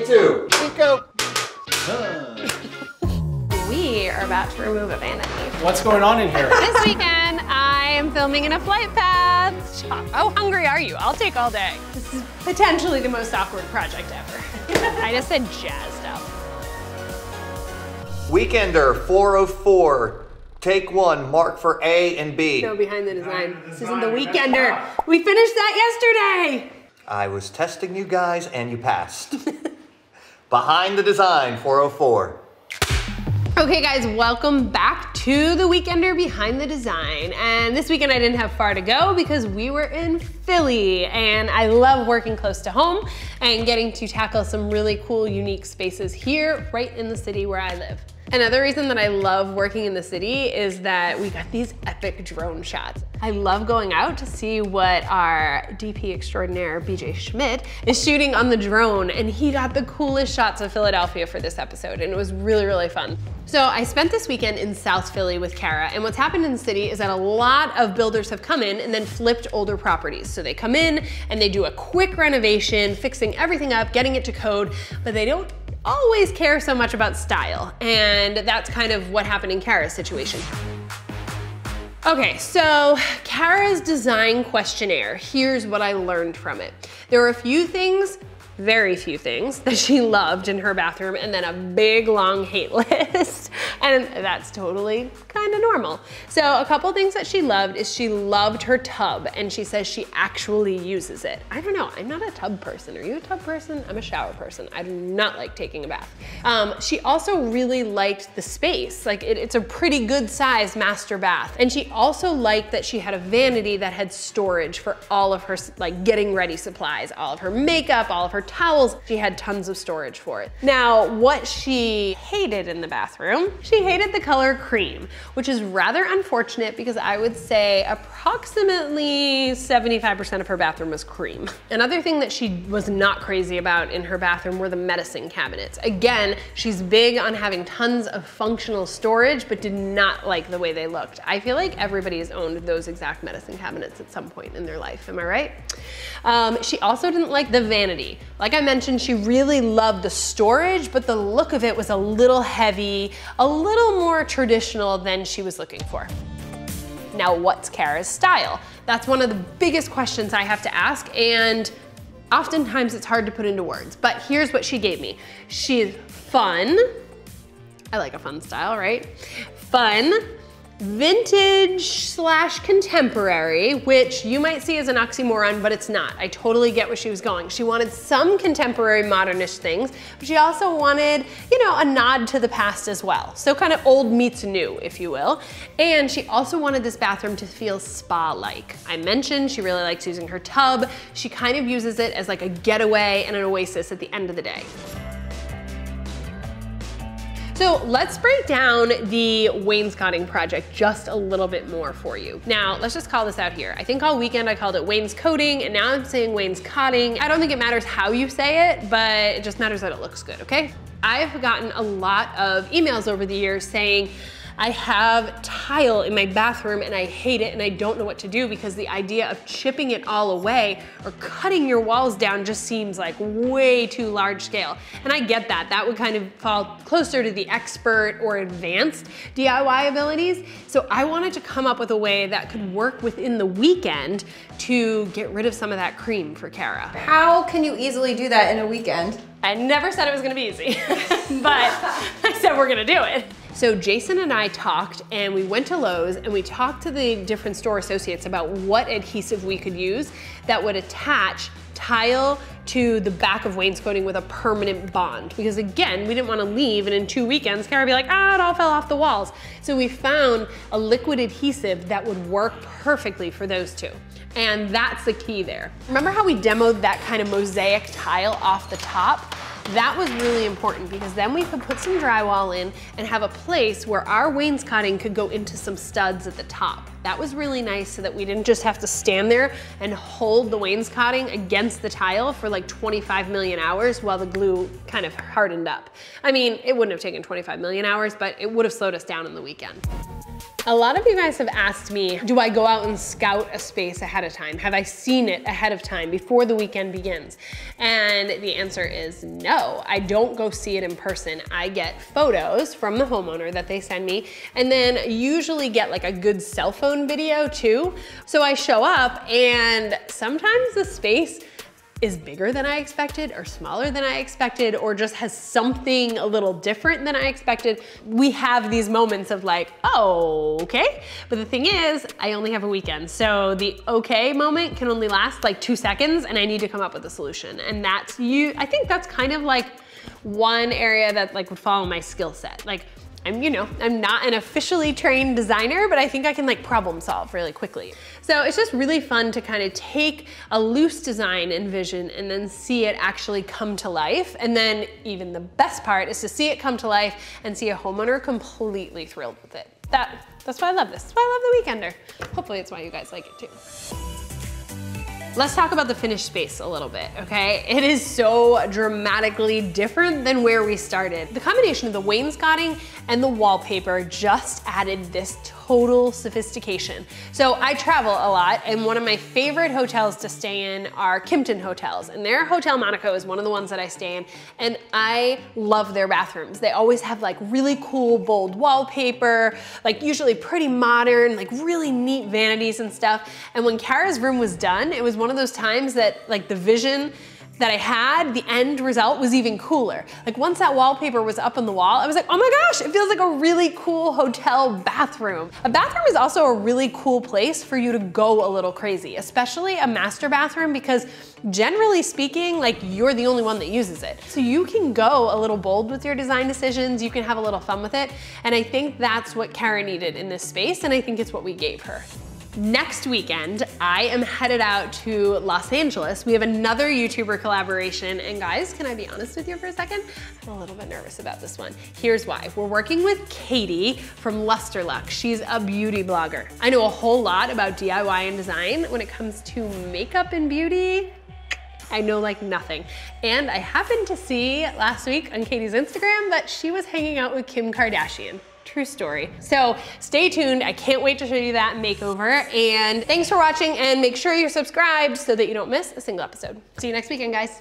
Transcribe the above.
Take two. Go. We are about to remove a vanity. What's going on in here? This weekend, I am filming in a flight path shop. How hungry are you? I'll take all day. This is potentially the most awkward project ever. I just said jazzed up. Weekender 404. Take one. Mark for A and B. No, behind the design. This isn't the Weekender. We finished that yesterday. I was testing you guys and you passed. Behind the design 404. Okay guys, welcome back to the Weekender Behind the Design. And this weekend I didn't have far to go because we were in Philly, and I love working close to home and getting to tackle some really cool, unique spaces here right in the city where I live. Another reason that I love working in the city is that we got these epic drone shots. I love going out to see what our DP extraordinaire, BJ Schmidt, is shooting on the drone, and he got the coolest shots of Philadelphia for this episode, and it was really, really fun. So I spent this weekend in South Philly with Kara, and what's happened in the city is that a lot of builders have come in and then flipped older properties. So they come in and they do a quick renovation, fixing everything up, getting it to code, but they don't always care so much about style. And that's kind of what happened in Kara's situation. Okay, so Kara's design questionnaire, here's what I learned from it. There were a few things, very few things, that she loved in her bathroom, and then a big long hate list. And that's totally kind of normal. So a couple things that she loved is she loved her tub, and she says she actually uses it. I don't know, I'm not a tub person. Are you a tub person? I'm a shower person. I do not like taking a bath. She also really liked the space. Like it's a pretty good sized master bath. And she also liked that she had a vanity that had storage for all of her like getting ready supplies, all of her makeup, all of her towels. She had tons of storage for it. Now, what she hated in the bathroom, she hated the color cream, which is rather unfortunate because I would say approximately 75% of her bathroom was cream. Another thing that she was not crazy about in her bathroom were the medicine cabinets. Again, she's big on having tons of functional storage, but did not like the way they looked. I feel like everybody has owned those exact medicine cabinets at some point in their life, am I right? She also didn't like the vanity. Like I mentioned, she really loved the storage, but the look of it was a little heavy, a little more traditional than she was looking for. Now, what's Kara's style? That's one of the biggest questions I have to ask, and oftentimes it's hard to put into words, but here's what she gave me. She's fun. I like a fun style, right? Fun. Vintage / contemporary, which you might see as an oxymoron, but it's not. I totally get where she was going. She wanted some contemporary modernish things, but she also wanted, you know, a nod to the past as well. So kind of old meets new, if you will. And she also wanted this bathroom to feel spa-like. I mentioned she really likes using her tub. She kind of uses it as like a getaway and an oasis at the end of the day. So let's break down the wainscoting project just a little bit more for you. Now, let's just call this out here. I think all weekend I called it wainscoting, and now I'm saying wainscoting. I don't think it matters how you say it, but it just matters that it looks good, okay? I've gotten a lot of emails over the years saying, I have tile in my bathroom and I hate it and I don't know what to do because the idea of chipping it all away or cutting your walls down just seems like way too large scale. And I get that. That would kind of fall closer to the expert or advanced DIY abilities. So I wanted to come up with a way that could work within the weekend to get rid of some of that cream for Kara. How can you easily do that in a weekend? I never said it was gonna be easy, but I said we're gonna do it. So Jason and I talked, and we went to Lowe's and we talked to the different store associates about what adhesive we could use that would attach tile to the back of wainscoting with a permanent bond. Because again, we didn't want to leave and in 2 weekends, Kara would be like, ah, it all fell off the walls. So we found a liquid adhesive that would work perfectly for those two. And that's the key there. Remember how we demoed that kind of mosaic tile off the top? That was really important because then we could put some drywall in and have a place where our wainscoting could go into some studs at the top. That was really nice so that we didn't just have to stand there and hold the wainscoting against the tile for like 25 million hours while the glue kind of hardened up. I mean, it wouldn't have taken 25 million hours, but it would have slowed us down on the weekend. A lot of you guys have asked me, do I go out and scout a space ahead of time? Have I seen it ahead of time before the weekend begins? And the answer is no, I don't go see it in person. I get photos from the homeowner that they send me, and then usually get like a good cell phone video too. So I show up, and sometimes the space is bigger than I expected, or smaller than I expected, or just has something a little different than I expected. We have these moments of like, oh, okay. But the thing is, I only have a weekend. So the okay moment can only last like 2 seconds, and I need to come up with a solution. And that's I think that's kind of like one area that like would follow my skill set. Like, I'm not an officially trained designer, but I think I can like problem solve really quickly. So it's just really fun to kind of take a loose design and vision and then see it actually come to life. And then even the best part is to see it come to life and see a homeowner completely thrilled with it. That's why I love this. That's why I love the Weekender. Hopefully it's why you guys like it too. Let's talk about the finished space a little bit, okay? It is so dramatically different than where we started. The combination of the wainscoting and the wallpaper just added this total sophistication. So I travel a lot, and one of my favorite hotels to stay in are Kimpton hotels, and their Hotel Monaco is one of the ones that I stay in, and I love their bathrooms. They always have like really cool, bold wallpaper, like usually pretty modern, like really neat vanities and stuff. And when Kara's room was done, it was one of those times that like the vision that I had, the end result was even cooler. Like once that wallpaper was up on the wall, I was like, oh my gosh, it feels like a really cool hotel bathroom. A bathroom is also a really cool place for you to go a little crazy, especially a master bathroom, because generally speaking, like you're the only one that uses it. So you can go a little bold with your design decisions, you can have a little fun with it. And I think that's what Kara needed in this space, and I think it's what we gave her. Next weekend, I am headed out to Los Angeles. We have another YouTuber collaboration, and guys, can I be honest with you for a second? I'm a little bit nervous about this one. Here's why. We're working with Katie from Luster Luck. She's a beauty blogger. I know a whole lot about DIY and design. When it comes to makeup and beauty, I know like nothing. And I happened to see last week on Katie's Instagram that she was hanging out with Kim Kardashian. True story. So stay tuned. I can't wait to show you that makeover. And thanks for watching, and make sure you're subscribed so that you don't miss a single episode. See you next weekend, guys.